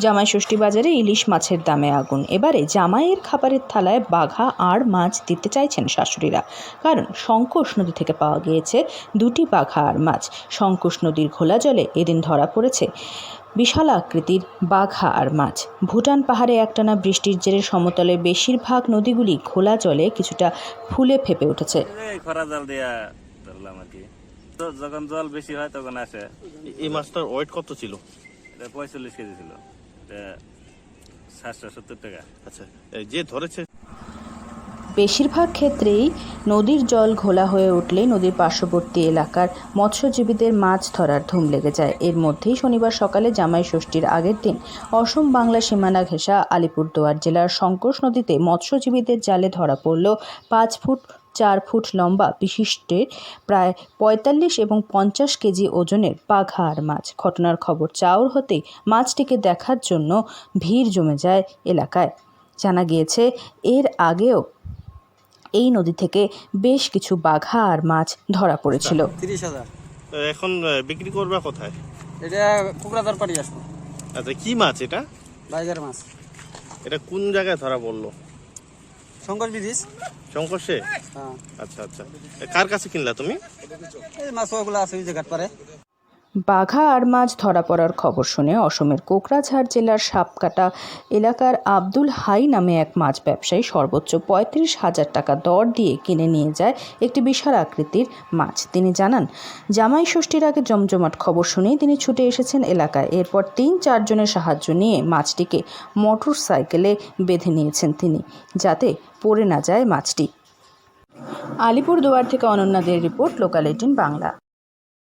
জামাই ষষ্ঠী বাজারে ইলিশ মাছের দামে আগুন। এবারে জামাইয়ের খাবারের থালায় বাঘা আর মাছ দিতে চাইছেন শাশুড়িরা, কারণ শঙ্কোষ নদী থেকে পাওয়া গিয়েছে 2টি বাঘা আর মাছ। শঙ্কোষ নদীর ঘোলা জলে এদিন ধরা পড়েছে বিশাল আকৃতির বাঘা আর মাছ। ভুটান পাহাড়ে একটানা বৃষ্টির জেরে সমতলের বেশিরভাগ নদীগুলি ঘোলা জলে কিছুটা ফুলে ফেপে উঠেছে। যখন জল বেশি হয় তখন আসে। এই মাছটার ওয়েট কত ছিল? 45 কেজি ছিল, 770 টাকা। আচ্ছা, যে ধরেছে বেশিরভাগ ক্ষেত্রেই নদীর জল ঘোলা হয়ে উঠলে নদীর পার্শ্ববর্তী এলাকার মৎস্যজীবীদের মাছ ধরার ধুম লেগে যায়। এর মধ্যেই শনিবার সকালে জামাই ষষ্ঠীর আগের দিন অসম বাংলা সীমানা ঘেঁষা আলিপুরদুয়ার জেলার শঙ্কোষ নদীতে মৎস্যজীবীদের জালে ধরা পড়ল 5 ফুট 4 ফুট লম্বা বিশিষ্টের প্রায় 45 এবং 50 কেজি ওজনের বাঘা আর মাছ। ঘটনার খবর চাউর হতেই মাছটিকে দেখার জন্য ভিড় জমে যায় এলাকায়। জানা গিয়েছে এর আগেও এই নদী থেকে বেশ কিছু বাঘা আর মাছ ধরা পড়েছিল। 30,000 এখন বিক্রি করবা কোথায়? এটা কোকরাদার পাড়ি আসবো। আচ্ছা, কি মাছ এটা? বাইগার মাছ। এটা কোন জায়গায় ধরা পড়লো? শঙ্কর ব্রিজ। শঙ্করসে? হ্যাঁ। আচ্ছা আচ্ছা, কার কাছে কিনলা তুমি? এই মাছ ওগুলো আছে ওই জায়গার পারে। বাঘা আর মাছ ধরা পড়ার খবর শুনে অসমের কোকরাঝাড় জেলার সাপকাটা এলাকার আব্দুল হাই নামে এক মাছ ব্যবসায়ী সর্বোচ্চ 35,000 টাকা দর দিয়ে কিনে নিয়ে যায় একটি বিশাল আকৃতির মাছ। তিনি জানান, জামাই ষষ্ঠীর আগে জমজমাট খবর শুনেই তিনি ছুটে এসেছেন এলাকায়। এরপর 3-4 জনের সাহায্য নিয়ে মাছটিকে মোটর সাইকেলে বেঁধে নিয়েছেন তিনি, যাতে পড়ে না যায় মাছটি। আলিপুরদুয়ার থেকে অনন্যাদের রিপোর্ট, লোকাল 18 বাংলা।